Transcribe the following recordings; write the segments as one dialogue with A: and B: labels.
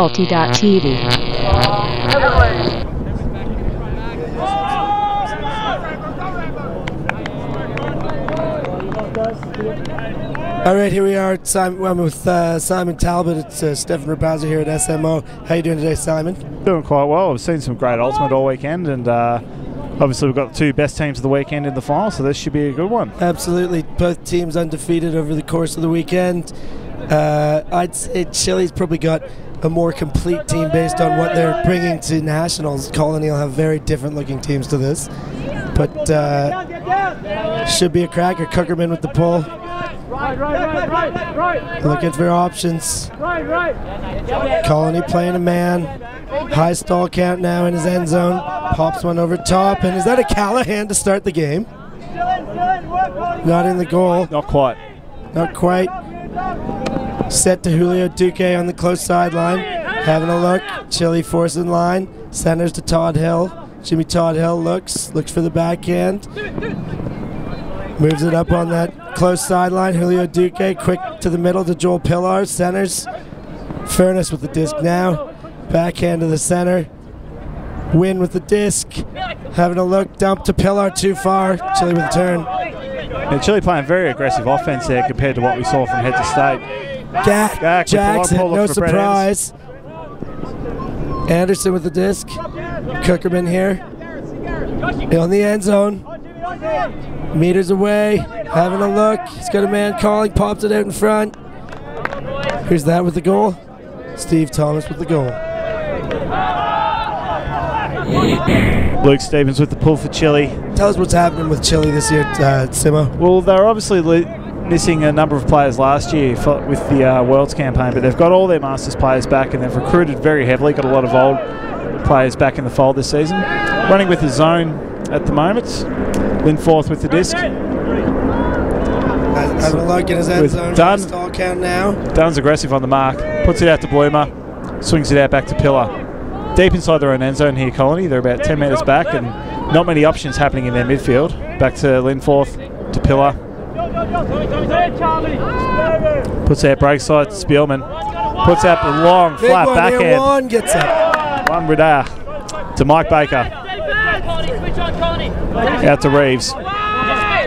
A: ULTI.TV.
B: All right, here we are. I'm with Simon Talbot. It's Stefan Rapazza here at SMO. How you doing today, Simon?
C: Doing quite well. I've seen some great ultimate all weekend, and obviously we've got the two best teams of the weekend in the final, so this should be a good one.
B: Absolutely. Both teams undefeated over the course of the weekend. I'd say Chile's probably got a more complete team based on what they're bringing to nationals. Colony will have very different looking teams to this, but should be a cracker. Cookerman with the pull. Looking for options. Colony playing a man. High stall count now in his end zone. Pops one over top. And is that a Callahan to start the game? Not in the goal.
C: Not quite.
B: Not quite. Set to Julio Duque on the close sideline. Having a look. Chile forcing line. Centers to Todd Hill. Jimmy Todd Hill looks for the backhand. Moves it up on that close sideline. Julio Duque quick to the middle to Joel Pillar. Centers. Furness with the disc now. Backhand to the center. Win with the disc. Having a look. Dump to Pillar too far. Chile with a turn.
C: Yeah, Chile playing very aggressive offense there compared to what we saw from head to state.
B: Jackson, no surprise. Anderson with the disc. Cookerman here. In the end zone. Meters away, having a look. He's got a man calling, pops it out in front. Who's that with the goal? Steve Thomas with the goal.
C: Luke Stevens with the pull for Chile.
B: Tell us what's happening with Chile this year, Simo.
C: Well, they're obviously missing a number of players last year with the Worlds campaign, but they've got all their Masters players back and they've recruited very heavily, got a lot of old players back in the fold this season. Running with the zone at the moment. Linforth with the disc.
B: Having a look in his end zone.
C: Dunn.
B: Stall count now.
C: Dunn's aggressive on the mark. Puts it out to Bloomer. Swings it out back to Pillar. Deep inside their own end zone here, Colony. They're about 10 metres back and not many options happening in their midfield. Back to Linforth, to Pillar. Puts out break side to Spielman. Puts out the long, flat backhand.
B: One gets up.
C: One Radar to Mike Baker. Out to Reeves.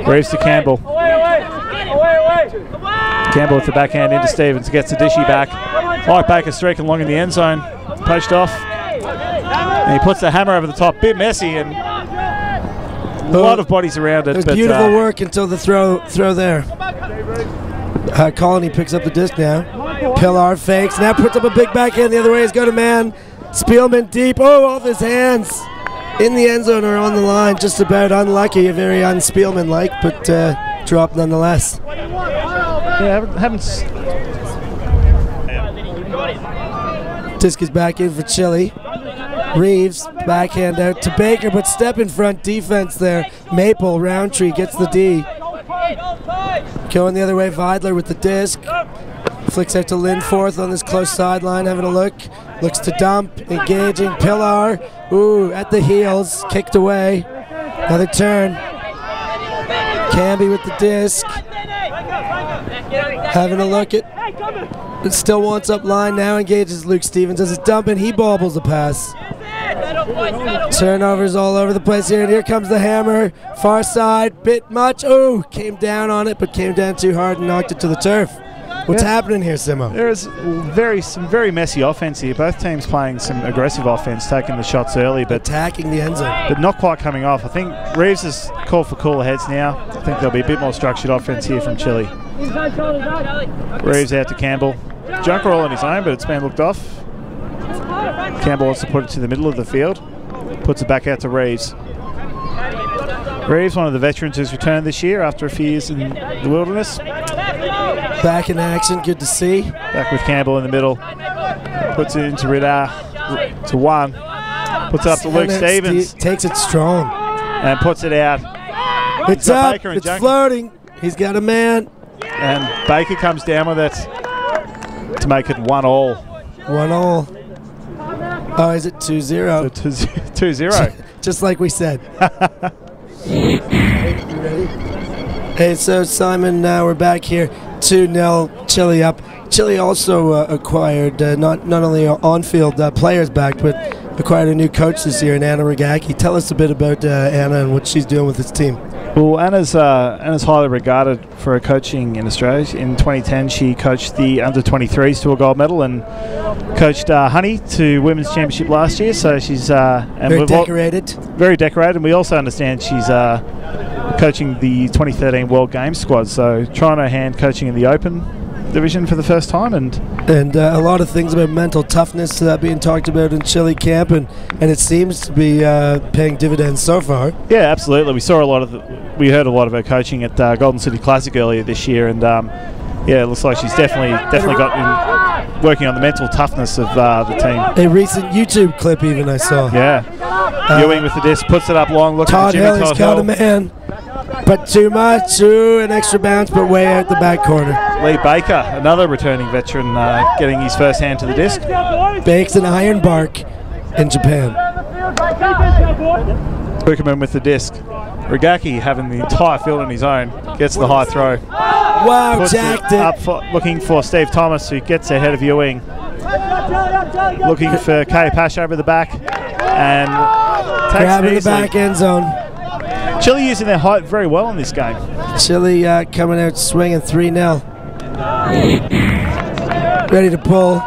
C: Reeves to Campbell. Campbell with the backhand into Stevens. Gets the dishy back. Mike Baker streaking along in the end zone. Poached off. And he puts the hammer over the top. Bit messy and a lot of bodies around it.
B: It was beautiful work until the throw there. Colony picks up the disc now. Pillar fakes. Now puts up a big backhand the other way. He's got a man. Spielman deep. Oh, off his hands. In the end zone or on the line, just about unlucky, very un-Spielman-like, but dropped nonetheless.
C: Yeah, haven't.
B: Disc is back in for Chile. Reeves, backhand out to Baker, but step in front defense there. Maple, Roundtree gets the D. Going the other way, Vidler with the disc. Flicks out to Linforth on this close sideline, having a look. Looks to dump, engaging Pillar. Ooh, at the heels, kicked away. Another turn. Camby with the disc. Having a look at it. Still wants up line, now engages Luke Stevens as it's dumping. He bobbles the pass. Turnovers all over the place here, and here comes the hammer. Far side, bit much. Oh, came down on it, but came down too hard and knocked it to the turf. What's happening here, Simo?
C: There's some very messy offense here. Both teams playing some aggressive offense, taking the shots early, but
B: attacking the end zone,
C: but not quite coming off. I think Reeves has called for cooler heads now. I think there'll be a bit more structured offense here from Chile. Reeves out to Campbell. Junker all on his own, but it's been looked off. Campbell wants to put it to the middle of the field. Puts it back out to Reeves. Reeves, one of the veterans who's returned this year after a few years in the wilderness.
B: Back in action, good to see.
C: Back with Campbell in the middle. Puts it into Radar to one. Puts it up to Luke Stevens.
B: Takes it strong.
C: And puts it out.
B: It's up, Baker it's floating. He's got a man.
C: And Baker comes down with it to make it 1-1.
B: 1-1. Oh, is it 2-0?
C: 2-0.
B: Just like we said. You ready? Hey, so Simon, we're back here, 2-0, Chile up. Chile also acquired not only on-field players back, but acquired a new coach this year in Anna Regacki. Tell us a bit about Anna and what she's doing with this team.
C: Well, Anna's highly regarded for her coaching in Australia. In 2010, she coached the under-23s to a gold medal and coached Honey to Women's Championship last year. So she's
B: very decorated.
C: Very decorated, and we also understand she's coaching the 2013 World Games squad. So trying her hand coaching in the Open division for the first time, and
B: a lot of things about mental toughness being talked about in Chile camp, and it seems to be paying dividends so far.
C: Yeah, absolutely. We saw we heard a lot of her coaching at Golden City Classic earlier this year, and yeah, it looks like she's definitely got working on the mental toughness of the team.
B: A recent YouTube clip even I saw.
C: Yeah, Ewing with the disc, puts it up long, looking
B: Todd
C: at Jimmy.
B: Hill, he's got a man. But too much, an extra bounce, but way out the back corner.
C: Lee Baker, another returning veteran, getting his first hand to the disc.
B: Bakes an iron bark in Japan.
C: Bucherman with the disc. Regacki having the entire field on his own, gets the high throw.
B: Wow,
C: puts
B: jacked
C: it. Up looking for Steve Thomas, who gets ahead of Ewing. Looking for Kay Pash over the back, and
B: grabbing the back end zone.
C: Chile using their height very well in this game.
B: Chile coming out swinging 3-0. Ready to pull.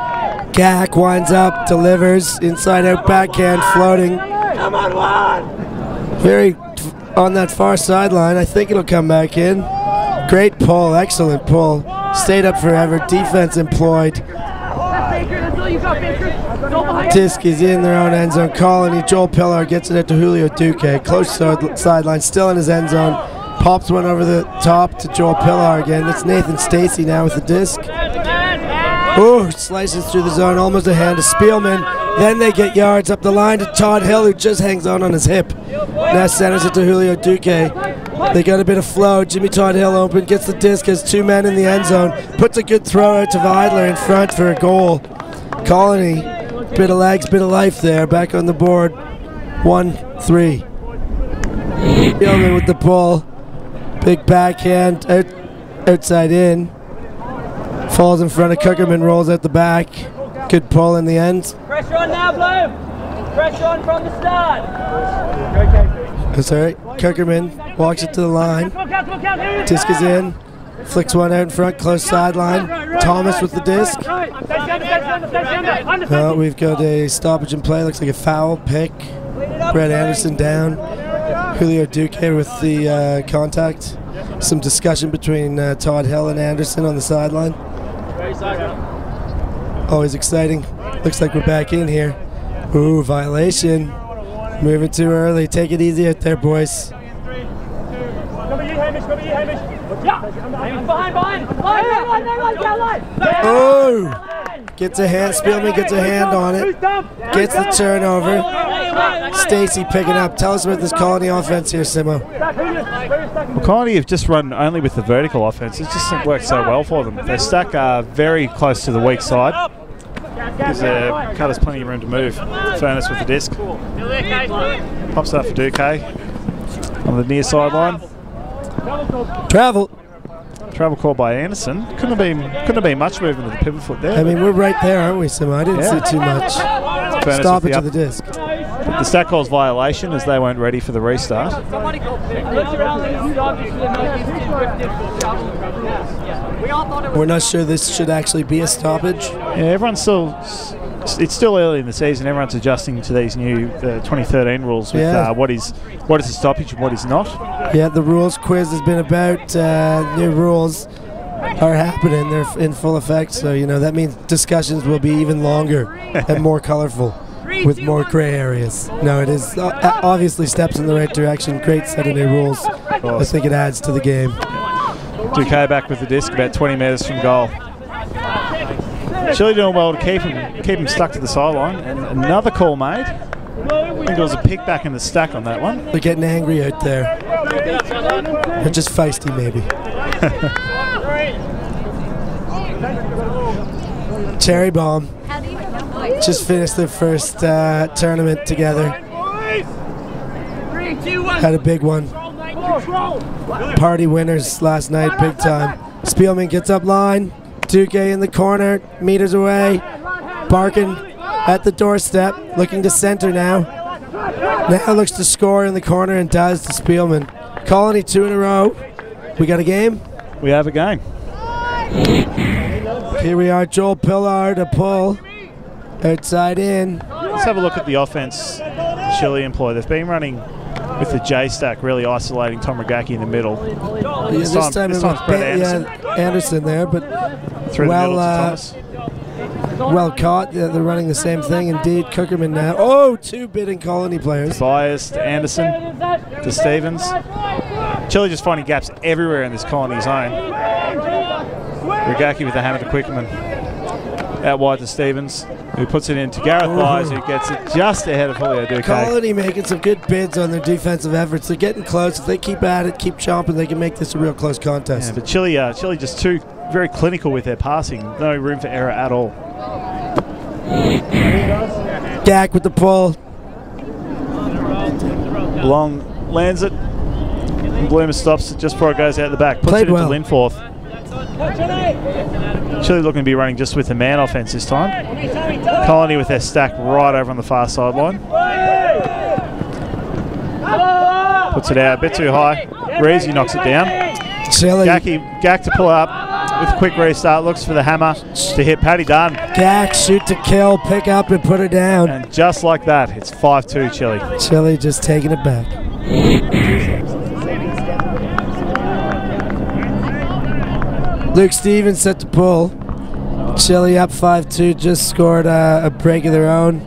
B: Gak winds up, delivers, inside out backhand, floating. Come on, very on that far sideline. I think it'll come back in. Great pull, excellent pull. Stayed up forever, defense employed. Disc is in their own end zone. Colony, Joel Pillar gets it out to Julio Duque. Close sideline, still in his end zone. Pops one over the top to Joel Pillar again. That's Nathan Stacy now with the disc. Ooh, slices through the zone, almost a hand to Spielman. Then they get yards up the line to Todd Hill, who just hangs on his hip. Now centers it to Julio Duque. They got a bit of flow. Jimmy Todd Hill open, gets the disc, has two men in the end zone. Puts a good throw out to Vidler in front for a goal. Colony, bit of legs, bit of life there, back on the board. 1-3. Spielman with the pull. Big backhand, outside in. Falls in front of Cookerman, rolls out the back. Good pull in the end.
A: Pressure on now, Blue. Pressure on from the start.
B: That's all right. Cookerman walks it to the line. Disc is in. Flicks one out in front, close sideline. Thomas with the disc. We've got a stoppage in play. Looks like a foul pick. Brett Anderson down. Julio Duque with the contact. Some discussion between Todd Hill and Anderson on the sideline. Always exciting. Looks like we're back in here. Ooh, violation. Moving too early. Take it easy out there, boys. Oh! Gets a hand. Spielman gets a hand on it. Gets the turnover. Stacy picking up. Tell us about this Colony offense here, Simo.
C: Well, Colony have just run only with the vertical offense. It just works so well for them. They stack very close to the weak side. Gives Cutters plenty of room to move. Furnace with the disc. Pops it up for Duque on the near sideline.
B: Travel
C: call by Anderson. Couldn't have been much movement of the pivot foot there.
B: I mean, we're right there, aren't we, Simo? I didn't see too much. Stop it to the disc.
C: The stat calls violation as they weren't ready for the restart.
B: We're not sure this should actually be a stoppage.
C: Yeah, it's still early in the season. Everyone's adjusting to these new 2013 rules with what is a stoppage and what is not.
B: Yeah, the rules quiz has been about. New rules are happening. They're in full effect. So, that means discussions will be even longer and more colorful with more gray areas. No, it is obviously steps in the right direction. Great set of new rules. I think it adds to the game.
C: Duque back with the disc about 20 metres from goal. Chile doing well to keep him stuck to the sideline. And another call made. I think it was a pick back in the stack on that one.
B: They're getting angry out there. They're just feisty, maybe. Cherry Bomb just finished their first tournament together. Had a big one. Party winners last night, big time. Spielman gets up line. Duque in the corner, meters away. Barkin at the doorstep, looking to center now. Now looks to score in the corner and does to Spielman. Colony 2 in a row. We got a game?
C: We have a game.
B: Here we are, Joel Pillar to pull. Outside in.
C: Let's have a look at the offense Chile employ. They've been running with the J stack, really isolating Tom Regacki in the middle.
B: Yeah, this time it was Anderson there, but
C: through the middle to Thomas.
B: Well caught. Yeah, they're running the same thing. Indeed, Cookerman now. Oh, 2 bidding Colony players.
C: Bias to Anderson, to Stevens. Chile just finding gaps everywhere in this Colony zone. Regacki with the hammer to Quickerman. Out wide to Stevens, who puts it into Gareth Byers, who gets it just ahead of Julio Duque.
B: Colony making some good bids on their defensive efforts. They're getting close. If they keep at it, keep chomping, they can make this a real close contest.
C: Yeah, but Chile just too very clinical with their passing. No room for error at all.
B: Gack with the pull.
C: Long lands it. Bloomer stops it just before it goes out the back. Puts
B: Played
C: it into
B: well.
C: Linforth. Chile looking to be running just with the man offense this time. Colony with their stack right over on the far sideline. Puts it out a bit too high. Reezy knocks it down.
B: Chile.
C: Gack to pull up with a quick restart. Looks for the hammer to hit Paddy Dunn.
B: Gack shoot to kill, pick up and put her down.
C: And just like that, it's 5-2 Chile.
B: Chile just taking it back. Luke Stevens set to pull. Chile up 5-2, just scored a break of their own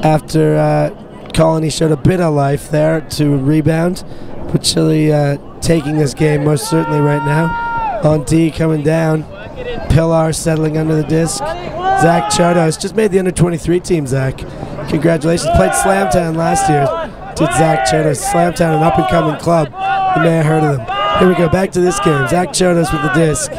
B: after Colony showed a bit of life there to rebound. But Chile taking this game most certainly right now. On D coming down. Pillar settling under the disc. Zach Chodos just made the under-23 team, Zach. Congratulations. Played Slamtown last year. Did Zach Chodos. Slamtown, an up-and-coming club. You may have heard of them. Here we go, back to this game. Zach Chodos with the disc.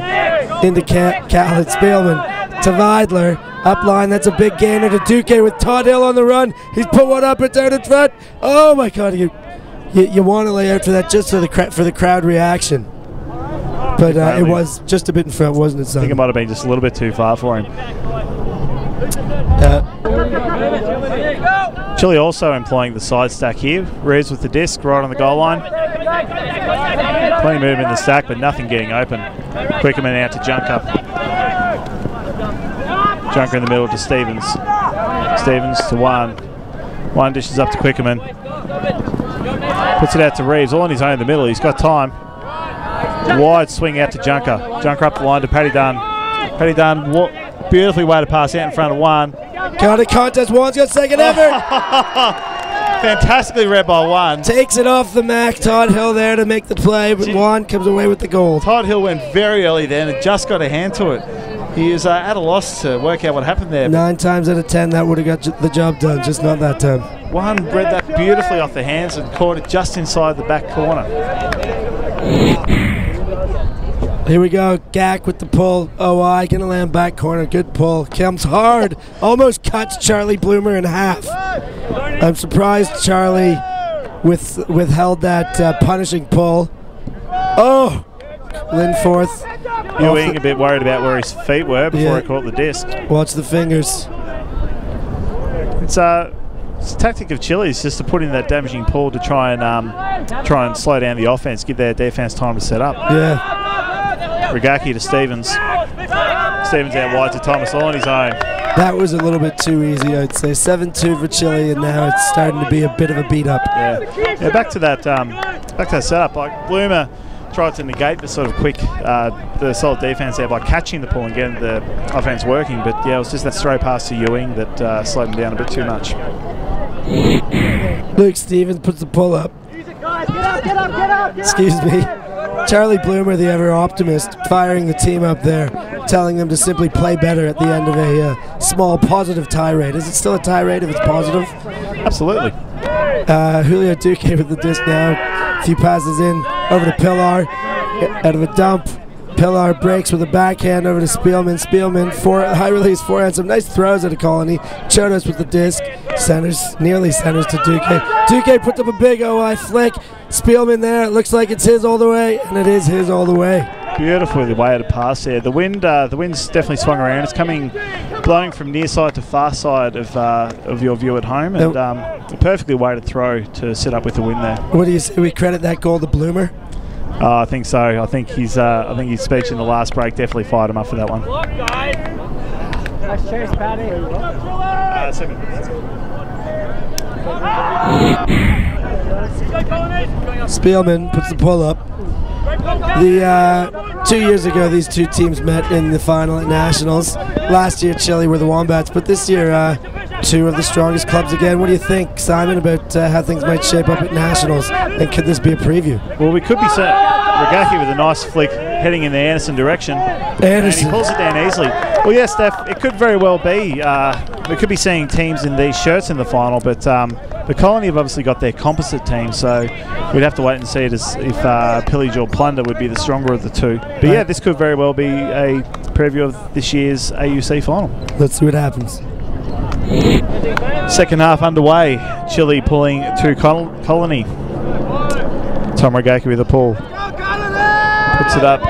B: Into Khaled Spielman to Vidler. Up line, that's a big gainer to Duque with Todd Hill on the run. He's put one up and down in front. Oh my God, you want to lay out for that just for the crowd reaction. But it was just a bit in front, wasn't it, son?
C: I think it might have been just a little bit too far for him. Chile also employing the side stack here. Reeves with the disc right on the goal line. Plenty of movement in the stack, but nothing getting open. Quickerman out to Junker. Junker in the middle to Stevens. Stevens to One. One dishes up to Quickerman. Puts it out to Reeves, all on his own in the middle. He's got time. Wide swing out to Junker. Junker up the line to Paddy Dunn. Paddy Dunn, beautifully way to pass out in front of One.
B: Got a contest, One's got second effort.
C: Fantastically read by One.
B: Takes it off the Mac. Todd Hill there to make the play, but One comes away with the goal.
C: Todd Hill went very early then and just got a hand to it. He is at a loss to work out what happened there.
B: 9 times out of 10 that would have got the job done, just not that time.
C: One read that beautifully off the hands and caught it just inside the back corner.
B: Here we go, Gack with the pull. OI gonna land back corner, good pull. Comes hard, almost cuts Charlie Bloomer in half. I'm surprised Charlie withheld that punishing pull. Oh, Linforth.
C: Ewing a bit worried about where his feet were before he caught the disc.
B: Watch the fingers.
C: It's a tactic of Chile's just to put in that damaging pull to try and slow down the offense, give their defense time to set up.
B: Yeah.
C: Regacki to Stevens. Stevens out wide to Thomas, all on his own.
B: That was a little bit too easy, I'd say. 7-2 for Chile, and now it's starting to be a bit of a beat up.
C: Yeah. Back to that setup. Like Bloomer tried to negate the sort of the solid defense there by catching the pull and getting the offense working. But yeah, it was just that stray pass to Ewing that slowed him down a bit too much.
B: Luke Stevens puts the pull up. Excuse me. Charlie Bloomer, the ever optimist, firing the team up there, telling them to simply play better at the end of a small positive tirade. Is it still a tirade if it's positive?
C: Absolutely.
B: Julio Duque with the disc now. A few passes in, over to Pillar, out of a dump. Pillar breaks with a backhand over to Spielman. Spielman, high release forehand. Some nice throws at a Colony. Chodos with the disc. Nearly centers to Duque. Duque puts up a big OI flick. Spielman there. It looks like it's his all the way, and it is his all the way.
C: Beautifully the way to pass there. The wind's definitely swung around. It's blowing from near side to far side of your view at home, and a perfectly weighted throw to set up with the wind there.
B: What do you say? We credit that goal to Bloomer?
C: I think so. I think his speech in the last break definitely fired him up for that one.
A: Nice chase, Paddy.
C: 7.
B: Spielman puts the pull up. 2 years ago, these two teams met in the final at Nationals. Last year, Chile were the Wombats, but this year, two of the strongest clubs again. What do you think, Simon, about how things might shape up at Nationals? And could this be a preview?
C: Well, we could be set Regaki with a nice flick heading in the Anderson direction. And he pulls it down easily. Well, yes, Steph, it could very well be. We could be seeing teams in these shirts in the final, but the Colony have obviously got their composite team, so we'd have to wait and see if Pillage or Plunder would be the stronger of the two. But yeah, this could very well be a preview of this year's AUC final.
B: Let's see what happens.
C: Second half underway. Chile pulling to Colony. Tom Regaki with a pull. Puts it up.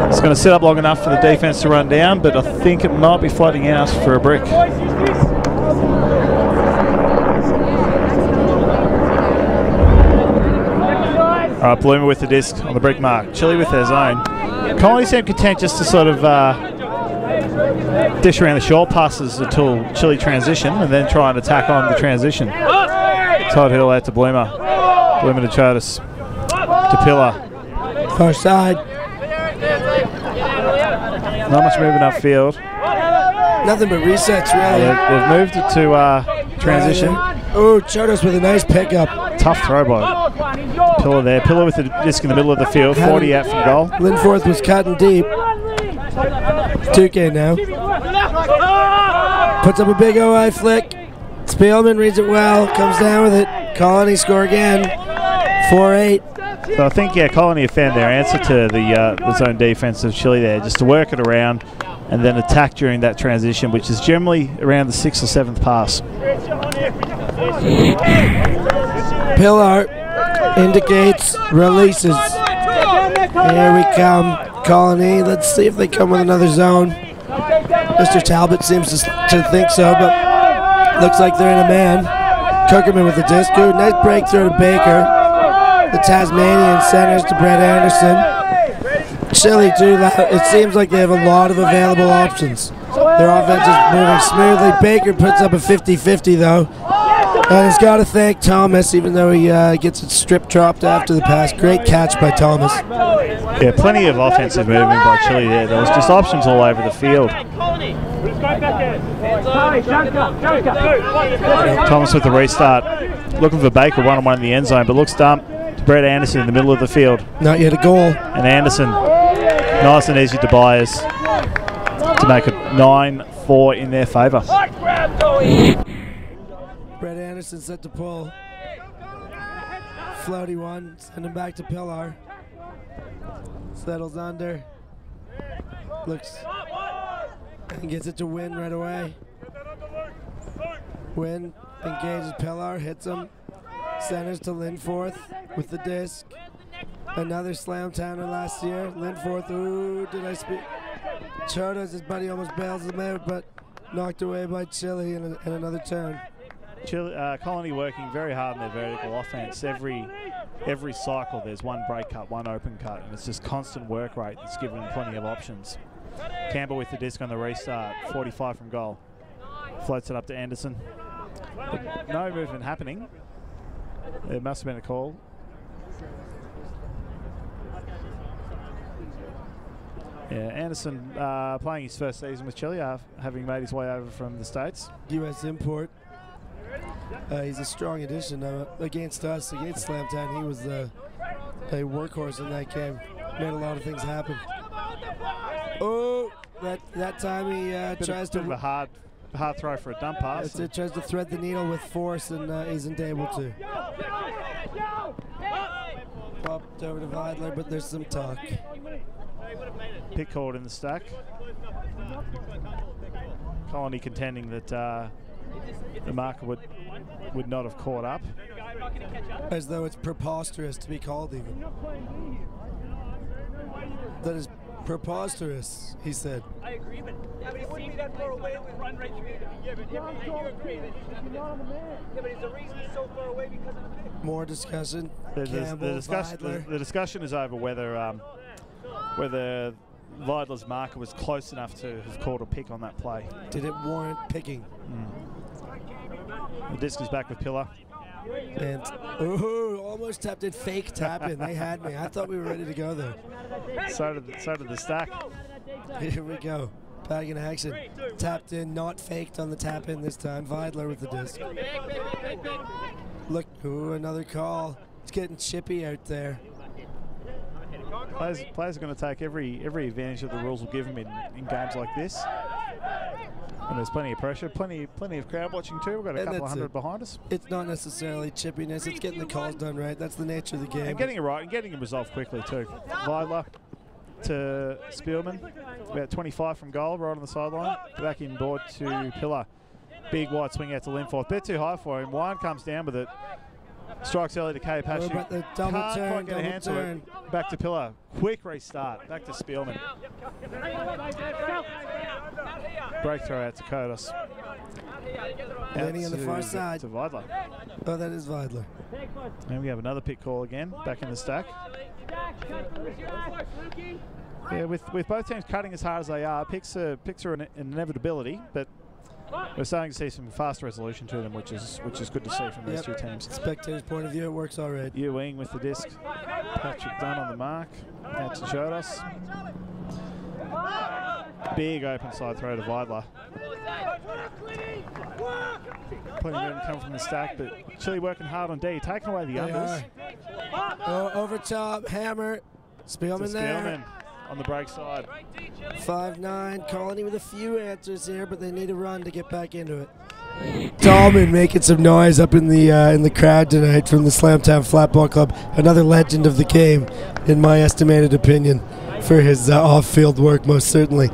C: It's going to set up long enough for the defense to run down, but I think it might be floating out for a brick. All right, Bloomer with the disc on the brick mark. Chile with their zone. Colony seem content just to sort of dish around the short passes until Chile transition and then try and attack on the transition. Todd Hill out to Bloomer. Bloomer to Chodos. To Pillar.
B: Far side.
C: Not much movement upfield.
B: Nothing but resets, really.
C: They've moved it to transition.
B: Oh, Chodos with a nice pickup.
C: Tough throw by Pillar there. Pillar with the disc in the middle of the field. 40 out from goal.
B: Linforth was cutting deep. Duque now. Puts up a big OI flick. Spielman reads it well. Comes down with it. Colony score again. 4-8.
C: So I think, yeah, Colony have found their answer to the zone defense of Chile there, just to work it around and then attack during that transition, which is generally around the 6th or 7th pass.
B: Pillar indicates releases. Here we come, Colony. Let's see if they come with another zone. Mr. Talbot seems to think so, but looks like they're in a man. Cookerman with the disc. Good, nice breakthrough to Baker. The Tasmanian centers to Brett Anderson. Chile too, it seems like they have a lot of available options. Their offense is moving smoothly. Baker puts up a 50-50 though. And he's got to thank Thomas, even though he gets it strip dropped after the pass. Great catch by Thomas.
C: Yeah, plenty of offensive movement by Chile there. There was just options all over the field. Thomas with the restart. Looking for Baker one-on-one in the end zone, but looks dumped. Brett Anderson in the middle of the field.
B: Not yet a goal.
C: And Anderson, nice and easy to Byers to make it 9-4 in their favour.
B: Brett Anderson set to pull. Floaty one, send him back to Pillar. Settles under. Looks and gets it to Wynn right away. Wynn engages Pillar, hits him. Centers to Linforth with the disc. Another slam towner last year. Linforth, ooh, did I speak? Chodos, his buddy almost bails him out, but knocked away by Chile in another turn.
C: Chile, Colony working very hard in their vertical offense. Every cycle there's one break cut, one open cut, and it's just constant work rate that's given them plenty of options. Campbell with the disc on the restart, 45 from goal. Floats it up to Anderson. But no movement happening. There must have been a call. Yeah, Anderson playing his first season with Chile, having made his way over from the States.
B: U.S. import. He's a strong addition against us, against Slamtown. He was a workhorse in that game. Made a lot of things happen. Oh, that time he tries to...
C: Bit of a hard throw for a dump pass.
B: It tries to thread the needle with force and isn't able to. Popped over to Vidler, but there's some talk.
C: pick called in the stack. Colony contending that the marker would not have caught up.
B: As though it's preposterous to be called even. That is preposterous, he said.
A: I agree, but it wouldn't be that far away with run right through. Yeah, but you agree that he's not on the man. Yeah, but it's the reason he's so far away because of the pick.
B: More discussion.
C: The discussion is over whether Vidler's marker was close enough to have called a pick on that play.
B: Did it warrant picking?
C: The disc is back with Pillar.
B: And ooh, almost tapped in, fake tap in. They had me. I thought we were ready to go there.
C: So did the stack.
B: Here we go. Back in action. Tapped in, not faked on the tap in this time. Vidler with the disc. Look, ooh, another call. It's getting chippy out there.
C: Players are going to take every advantage that the rules will give them in games like this. And there's plenty of pressure, plenty of crowd watching too. We've got a couple of hundred behind us.
B: It's not necessarily chippiness, it's getting the calls done right. That's the nature of the game.
C: And getting it right and getting it resolved quickly too. Vidler to Spielman, about 25 from goal, right on the sideline. Back in board to Pillar. Big wide swing out to Linforth. Bit too high for him. Wine comes down with it. Strikes early to K. Pachu.
B: About the double turn,
C: get a hand to it. Back to Pillar. Quick restart. Back to Spielman. Breakthrough out to Kodos.
B: Landing on the far side.
C: To Vidler.
B: Oh, that is Vidler.
C: And we have another pick call again. Back in the stack. Yeah, with both teams cutting as hard as they are, picks are an inevitability, but we're starting to see some fast resolution to them, which is good to see from those two teams.
B: Spectator's point of view, it works all right.
C: Ewing with the disc. Patrick Dunn on the mark. Out to Jodas. Big open side throw to Vidler. Plenty of room to come from the stack, but Chile working hard on D. Taking away the unders.
B: Oh, over top, hammer. Spielman there.
C: On the break side.
B: 5'9", Colony with a few answers here, but they need a run to get back into it. Dahlman making some noise up in the crowd tonight from the Slamtown Flatball Club. Another legend of the game, in my estimated opinion, for his off-field work, most certainly.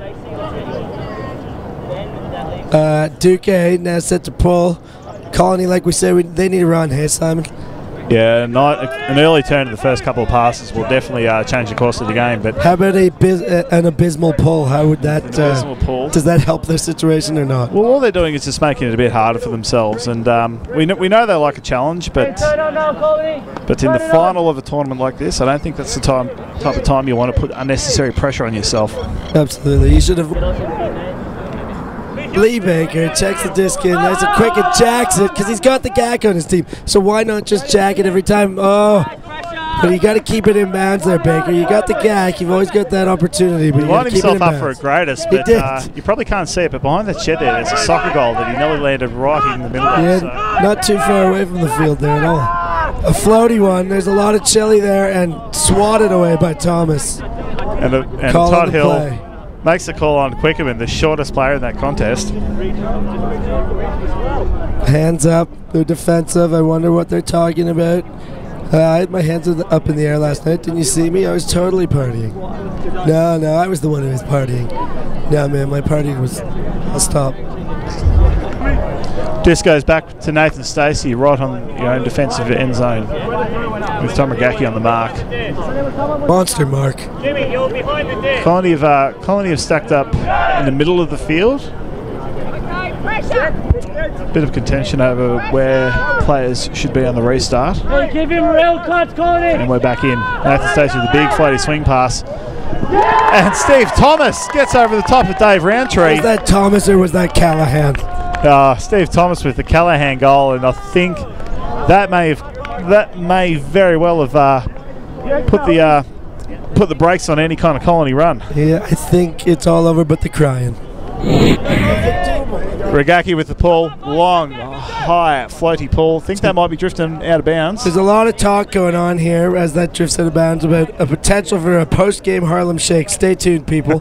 B: Duque now set to pull. Colony, like we said, they need a run. Hey, Simon?
C: Yeah, an early turn in the first couple of passes will definitely change the course of the game. But
B: how about an abysmal pull? How would that?
C: Abysmal pull.
B: Does that help their situation or not?
C: Well, all they're doing is just making it a bit harder for themselves, and we know they like a challenge, but in the final of a tournament like this, I don't think that's the type of time you want to put unnecessary pressure on yourself.
B: Absolutely, you should have. Lee Baker checks the disc in nice and quick and jacks it because he's got the gack on his team. So why not just jack it every time? Oh, but you got to keep it in bounds there, Baker. You got the gack. You've always got that opportunity. But
C: he lined himself up for a greatest, but you probably can't see it. But behind that shed there's a soccer goal that he nearly landed right in the middle of.
B: Yeah, not too far away from the field there at all. A floaty one. There's a lot of chili there and swatted away by Thomas.
C: And Todd Hill makes the call on Quickerman, the shortest player in that contest.
B: Hands up. They're defensive. I wonder what they're talking about. I had my hands up in the air last night. Didn't you see me? I was totally partying. No, I was the one who was partying. No, man, my partying was... I'll stop.
C: Disc goes back to Nathan Stacey, right on your own defensive end zone, with Tom Regacki on the mark.
B: Monster mark.
C: Colony have stacked up in the middle of the field. Bit of contention over where players should be on the restart.
A: Give him real cuts, Colony.
C: And we're back in. Nathan Stacey with the big floaty swing pass. And Steve Thomas gets over the top of Dave Roundtree.
B: Was that Thomas or was that Callahan?
C: Steve Thomas with the Callahan goal, and I think that may very well have put the brakes on any kind of Colony run.
B: Yeah, I think it's all over but the crying.
C: Regacki with the pull, long, high, floaty pull. Think that might be drifting out of bounds.
B: There's a lot of talk going on here as that drifts out of bounds about a potential for a post-game Harlem Shake. Stay tuned, people.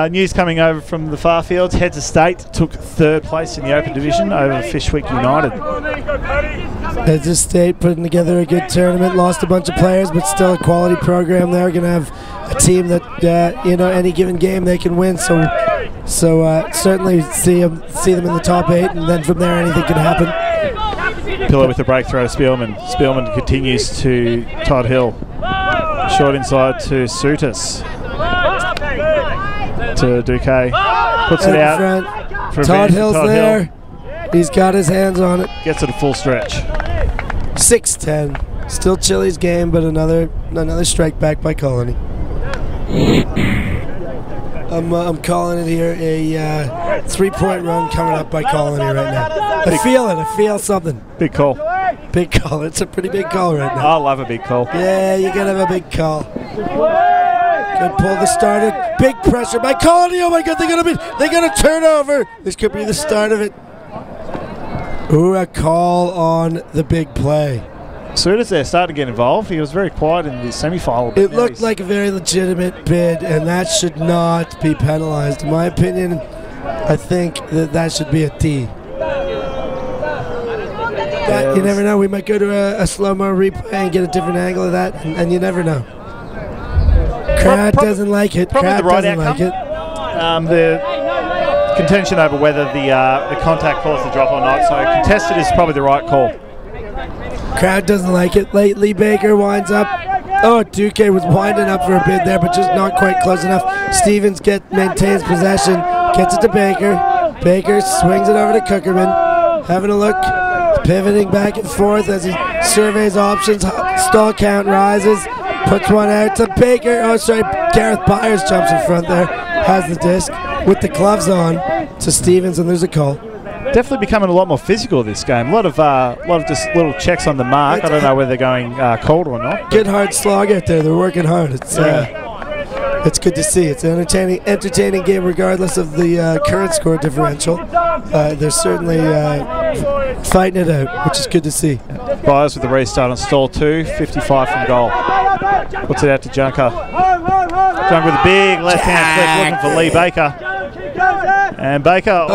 C: News coming over from the far fields. Heads of State took third place in the Open Division over Fishwick United.
B: Heads of State putting together a good tournament. Lost a bunch of players, but still a quality program there. Going to have a team that any given game they can win. So certainly see them in the top 8, and then from there anything can happen.
C: Pillar with the breakthrow, Spielman. Spielman continues to Todd Hill. Short inside to Sutis. To Duque. Puts it out. For
B: Todd Hill's there. He's got his hands on it.
C: Gets it a full stretch.
B: 6-10. Still Chili's game, but another strike back by Colony. I'm calling it here a 3-point run coming up by Colony right now. I feel it. I feel something.
C: Big call.
B: Big call. It's a pretty big call right now.
C: I love a big call.
B: Yeah, you gotta have a big call. Good pull to start it. Big pressure by Colony. Oh my God, they got a turnover. This could be the start of it. Ooh, a call on the big play.
C: Sutis there started to get involved. He was very quiet in the semi-final.
B: It looked like a very legitimate bid, and that should not be penalized. In my opinion, I think that should be a D. But you never know. We might go to a slow-mo replay and get a different angle of that, and you never know. Crowd doesn't like it. Crowd doesn't like it.
C: The contention over whether the contact caused the drop or not, so contested is probably the right call.
B: Crowd doesn't like it. Lee Baker winds up. Oh, Duque was winding up for a bid there, but just not quite close enough. Stevens maintains possession, gets it to Baker. Baker swings it over to Cookerman. Having a look, pivoting back and forth as he surveys options. Stall count rises. Puts one out to Baker. Oh, sorry, Gareth Byers jumps in front there. Has the disc with the gloves on to Stevens, and there's a call.
C: Definitely becoming a lot more physical this game. A lot of just little checks on the mark. I don't know whether they're going cold or not.
B: Good hard slog out there. They're working hard. It's good to see. It's an entertaining game regardless of the current score differential. They're certainly fighting it out, which is good to see.
C: Byers with the restart on stall 2, 55 from goal. Puts it out to Junker. Junker with a big left-hand flip looking for Lee Baker. And Baker,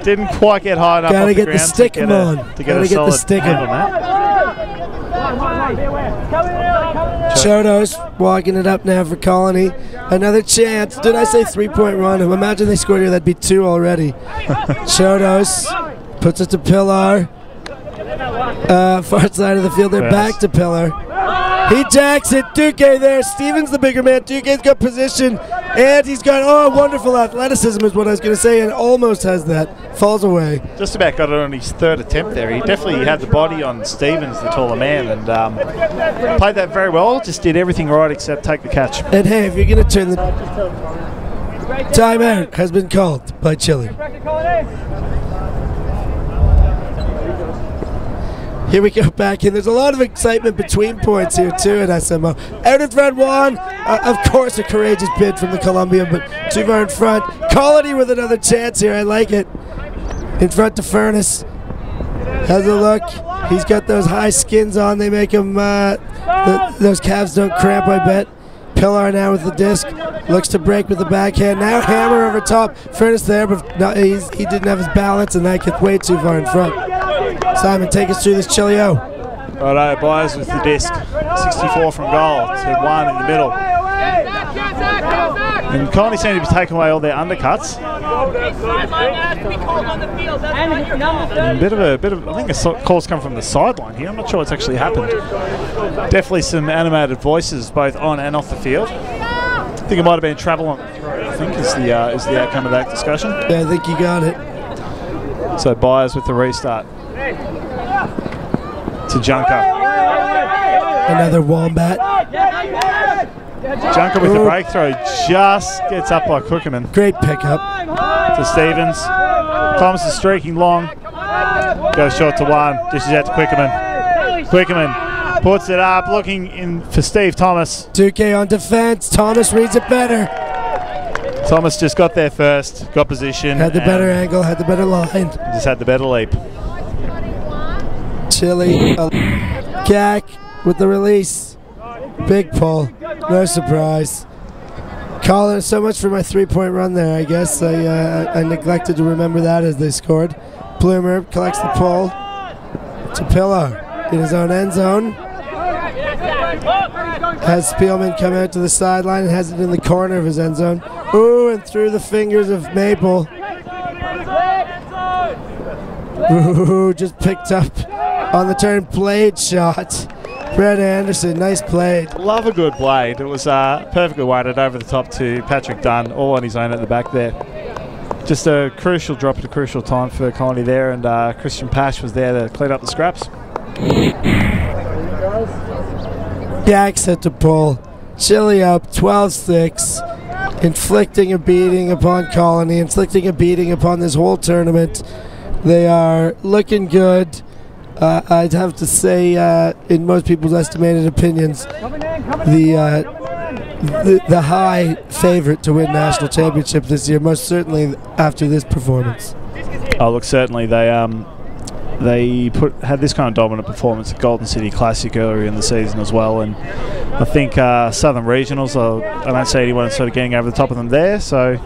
C: didn't quite get high enough.
B: Gotta get the stick him on.
C: To get a solid hand on that.
B: Chodos walking it up now for Colony. Another chance. Did I say 3-point run? Imagine they scored here. That'd be 2 already. Chodos puts it to Pillar. Far side of the field. They're back to Pillar. He jacks it. Duque there. Stevens the bigger man. Duque's got position. And he's got, wonderful athleticism is what I was going to say, and almost has that. Falls away.
C: Just about got it on his 3rd attempt there. He definitely had the body on Stevens, the taller man, and played that very well. Just did everything right except take the catch.
B: And hey, if you're going to turn the timeout has been called by Chile. Here we go back in. There's a lot of excitement between points here too at SMO. Out in front one, of course a courageous bid from the Colombian, but too far in front. Colony with another chance here, I like it. In front to Furness. Has a look. He's got those high skins on. They make him, those calves don't cramp, I bet. Pillar now with the disc. Looks to break with the backhand. Now hammer over top. Furness there, but no, he didn't have his balance, and that gets way too far in front. Simon, take us through this Chilio.
C: Righto, Byers with the disc. 64 from goal to 1 in the middle. And Colony seem to be taking away all their undercuts. And a bit of, I think the calls come from the sideline here. I'm not sure what's actually happened. Definitely some animated voices both on and off the field. I think it might have been travel on the throw, I think is the outcome of that discussion.
B: Yeah, I think you got it.
C: So Byers with the restart. To Junker.
B: Another Wombat.
C: Junker with the breakthrough just gets up by Cookerman.
B: Great pickup.
C: To Stevens. Thomas is streaking long. Goes short to 1. Dishes out to Quickerman. Quickerman puts it up, looking in for Steve Thomas.
B: Duque on defense. Thomas reads it better.
C: Thomas just got there first, got position.
B: Had the better angle, had the better line.
C: Just had the better leap.
B: Chile, Gak with the release. Big pull, no surprise. Colin, so much for my 3-point run there, I guess. I neglected to remember that as they scored. Bloomer collects the pull to Pillar in his own end zone. Has Spielman come out to the sideline and has it in the corner of his end zone. Ooh, and through the fingers of Maple. Ooh, just picked up on the turn. Blade shot. Brett Anderson, nice blade.
C: Love a good blade. It was perfectly weighted over the top to Patrick Dunn, all on his own at the back there. Just a crucial drop at a crucial time for Colony there, and Christian Pash was there to clean up the scraps.
B: Yak set to pull. Chile up 12-6, inflicting a beating upon Colony, inflicting a beating upon this whole tournament. They are looking good. I'd have to say, in most people's estimated opinions, the high favorite to win national championship this year, most certainly after this performance.
C: Oh, look, certainly they had this kind of dominant performance at Golden City Classic earlier in the season as well, and I think Southern Regionals, I don't see anyone sort of getting over the top of them there, so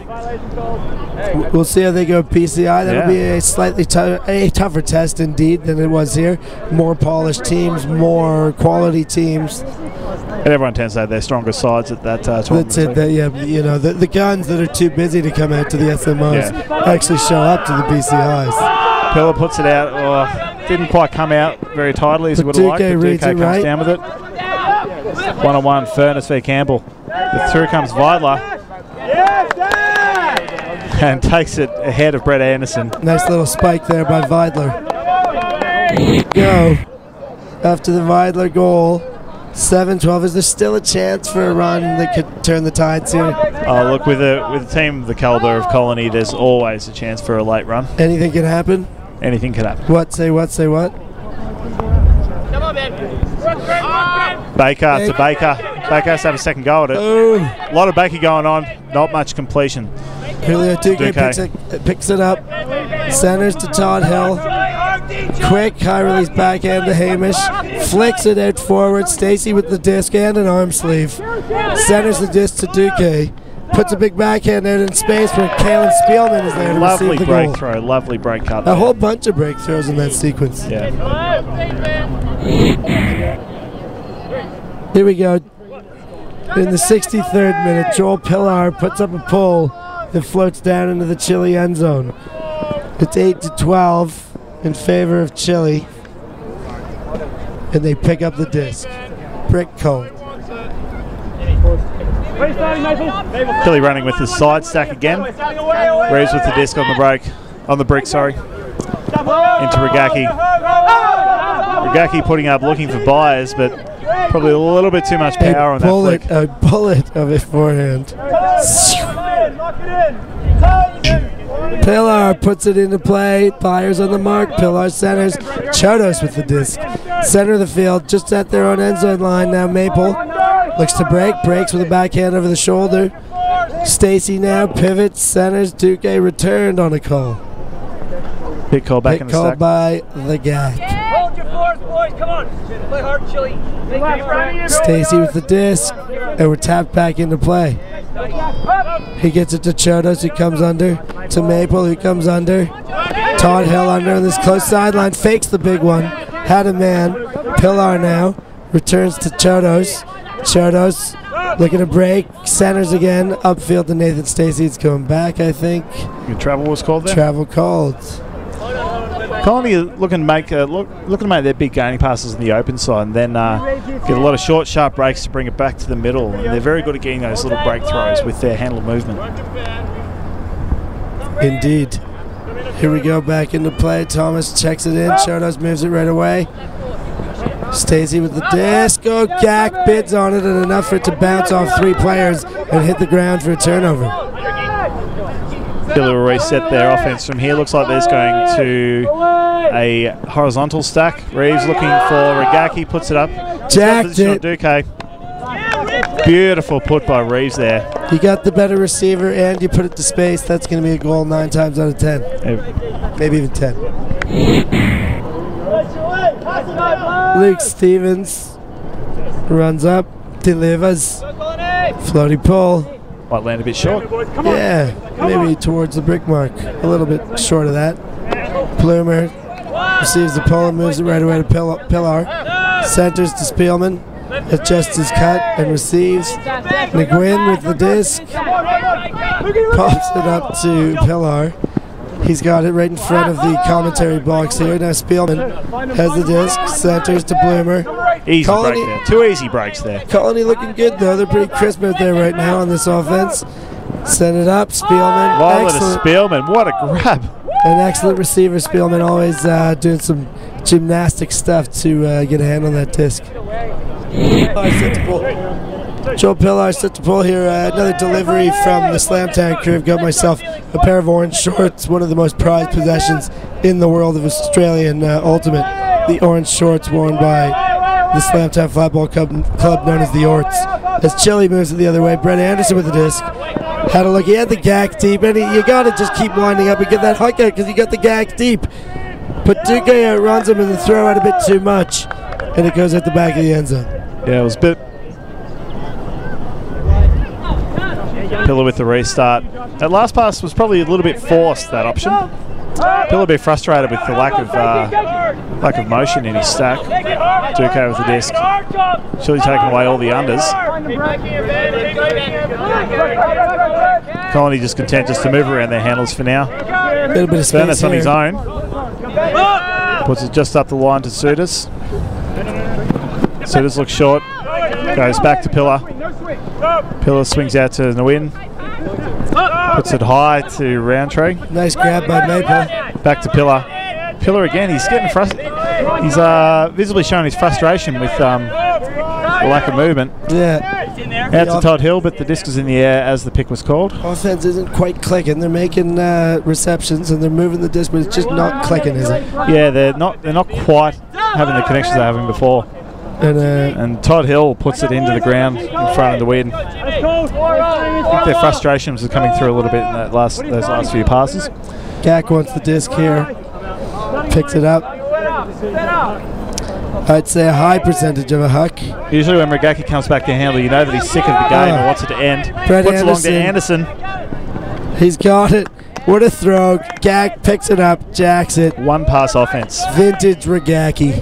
B: we'll see how they go at PCI. That'll be a slightly tougher test indeed than it was here. More polished teams, more quality teams.
C: And everyone tends to have their stronger sides at that tournament.
B: That's it. You know, the guns that are too busy to come out to the SMOs actually show up to the PCIs.
C: Pillar puts it out, didn't quite come out very tidily as he would have liked, but Duque comes down with it. One-on-one, Furness v Campbell. But through comes Vidler. And takes it ahead of Brett Anderson.
B: Nice little spike there by Vidler. Go. After the Vidler goal, 7-12. Is there still a chance for a run that could turn the tides here?
C: Oh, look, with a team of the caliber of Colony, there's always a chance for a late run.
B: Anything can happen?
C: Anything can happen.
B: What? Say what? Say what?
A: Come on, man.
C: Baker to Baker. Baker has to have a second go at it.
B: Ooh.
C: A lot of Baker going on, not much completion.
B: ULTI.TV picks it up. Centers to Todd Hill. Quick high release backhand to Hamish. Flicks it out forward. Stacy with the disc and an arm sleeve. Centers the disc to Duque. Puts a big backhand out in space where Kalen Spielman is there to receive the goal.
C: Lovely break throw, lovely break cut.
B: A whole bunch of break throws in that sequence.
C: Yeah.
B: Here we go. In the 63rd minute, Joel Pillar puts up a pole that floats down into the Chile end zone. It's 8-12 in favor of Chile, and they pick up the disc. Brick cold.
C: Chile running with his side stack again. Reeves with the disc on the break, sorry. Into Regaki. Regaki putting up, looking for buyers, but probably a little bit too much power on that flick.
B: A bullet of a forehand. Pillar puts it into play. Buyers on the mark. Pillar centers. Chodos with the disc. Center of the field, just at their own end zone line now. Maple looks to break. Breaks with a backhand over the shoulder. Stacy now pivots. Centers. Duque returned on a call.
C: Big call back in the stack.
B: Called by the GAC.
A: Hold your floors, boys. Come on. Play hard, Chile.
B: Stacy with the disc, and we're tapped back into play. He gets it to Chodos, who comes under. To Maple, who comes under. Todd Hill under on this close sideline. Fakes the big one. Had a man. Pillar now. Returns to Chodos. Chodos looking to break. Centers again. Upfield to Nathan Stacy. It's going back, I think.
C: Good travel was called there?
B: Travel called.
C: Colony looking to make their big gaining passes on the open side, and then get a lot of short, sharp breaks to bring it back to the middle. And they're very good at getting those little break throws with their handle movement.
B: Indeed. Here we go, back into play. Thomas checks it in. Chodos moves it right away. Stacy with the disc. Oh, Gak bids on it, and enough for it to bounce off three players and hit the ground for a turnover.
C: Billy will reset their offense from here. Looks like there's going to a horizontal stack. Reeves looking for Regaki, puts it up.
B: Jacked it.
C: Duque. Beautiful put by Reeves there.
B: You got the better receiver and you put it to space. That's going to be a goal 9 times out of 10. Maybe even 10. Luke Stevens runs up, delivers. Floaty pull.
C: Might land a bit short.
B: Yeah, maybe towards the brick mark. A little bit short of that. Plumer receives the pull and moves it right away to Pillar. Centers to Spielman. adjusts his cut and receives. McGuinn with the disc. Pops it up to Pillar. He's got it right in front of the commentary box here. Now Spielman has the disc, centers to Bloomer.
C: Easy break there. 2 easy breaks there.
B: Colony looking good though. They're pretty crisp out there right now on this offense. Send it up, Spielman.
C: Violet Spielman, what a grab.
B: An excellent receiver, Spielman, always doing some gymnastic stuff to get a hand on that disc. Joe Pillar set to pull here. Another delivery from the Slamtown crew. I've got myself a pair of orange shorts, one of the most prized possessions in the world of Australian Ultimate. The orange shorts worn by the Slamtown Flatball Club known as the Orts. As Chili moves it the other way, Brett Anderson with the disc. Had a look, he had the gack deep, and you gotta just keep winding up and get that huck out because you got the gack deep. But Duque outruns him and the throw out a bit too much, and it goes at the back of the end zone.
C: Yeah, it was a bit. Pillar with the restart. That last pass was probably a little bit forced, that option. Pillar a bit frustrated with the lack of motion in his stack. Duque with the disc. Chili taking away all the unders. Colony just content just to move around their handles for now.
B: A little bit of space
C: Burness on his own. Puts it just up the line to Sudas. Sudas looks short. Goes back to Pillar. Pillar swings out to Nguyen. Puts it high to Roundtree.
B: Nice grab by Maple.
C: Back to Pillar. Pillar again. He's getting frustrated. He's visibly showing his frustration with the lack of movement.
B: Yeah.
C: Out to Todd Hill, but the disc is in the air as the pick was called.
B: Offense isn't quite clicking. They're making receptions and they're moving the disc, but it's just not clicking, is it?
C: Yeah, they're not quite having the connections they're having before. And Todd Hill puts it into the ground in front of the wind. I think their frustrations are coming through a little bit in those last few passes.
B: Gack wants the disc here. Picks it up. I'd say a high percentage of a huck.
C: Usually when Regaki comes back to handle, you know that he's sick of the game and wants it to end.
B: Brett
C: Puts
B: Anderson.
C: along to Anderson.
B: He's got it. What a throw. Gack picks it up, jacks it.
C: One pass offense.
B: Vintage Regaki.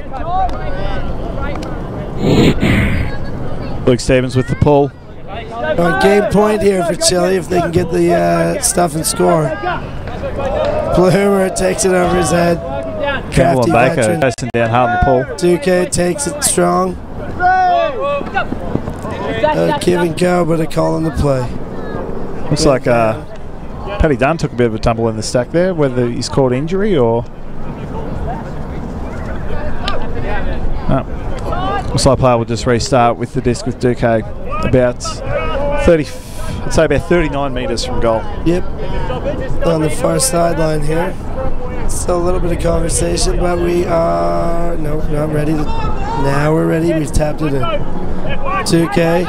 C: Luke Stevens with the pull.
B: On game point here for Chile if they can get the stuff and score. Bloomer takes it over his head.
C: Campbell
B: Crafty
C: and Baker
B: veteran.
C: chasing down hard in the pull.
B: Duque takes it strong. Give and go, but a call on the play.
C: Looks like Paddy Dunn took a bit of a tumble in the stack there, whether he's caught injury or... No. Looks like player will just restart with the disc with Duque about 30, I'd say about 39 metres from goal.
B: Yep, on the far sideline here. Still a little bit of conversation, but we are not ready. Now we're ready. We've tapped it in. Duque.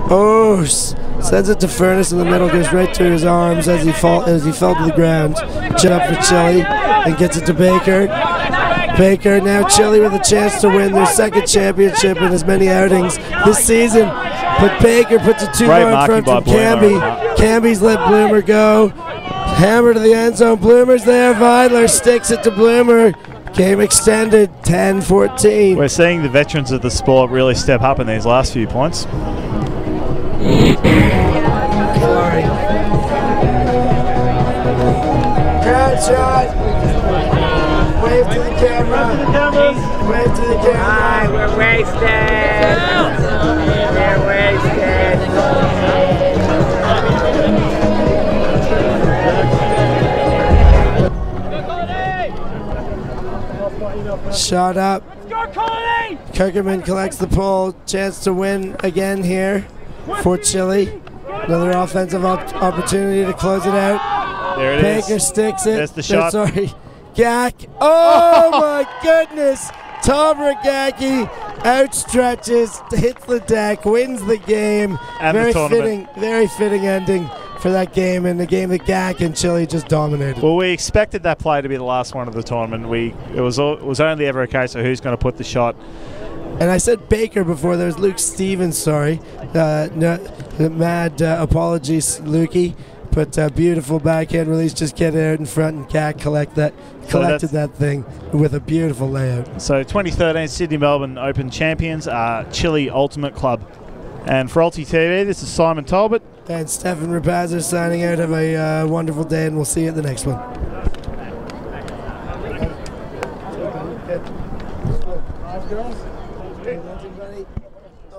B: Oh, sends it to Furness in the middle. Goes right through his arms as he fell to the ground. Chin up for Chile and gets it to Baker. Baker, now Chile with a chance to win their second championship in as many outings this season. But Baker puts a 2 more in front from Camby. Camby's let Bloomer go. Hammer to the end zone. Bloomer's there. Vidler sticks it to Bloomer. Game extended 10-14.
C: We're seeing the veterans of the sport really step up in these last few points.
B: Crowd shot. Wave to the camera. Wave to the camera.
A: We're wasted. We're wasted.
B: Shot up. Kirkerman collects the pull. Chance to win again here for Chile. Another offensive opportunity to close it out.
C: There it
B: Baker
C: is.
B: sticks it.
C: There's the shot.
B: Sorry. Gack. Oh my goodness. Tom Regaki outstretches, hits the deck, wins the game.
C: And
B: very
C: the tournament.
B: very fitting ending for that game, and the game that Gack and Chile just dominated.
C: Well, we expected that play to be the last one of the tournament. It was only ever a case of who's going to put the shot.
B: And I said Baker before. There's Luke Stevens, sorry. Mad apologies, Lukey. But beautiful backhand release. Just get out in front and collected that thing with a beautiful layout.
C: So 2013 Sydney Melbourne Open champions are Chile Ultimate Club. And for ULTI.TV, this is Simon Talbot.
B: And Stefan Rapazza signing out. Have a wonderful day, and we'll see you at the next one. Girls.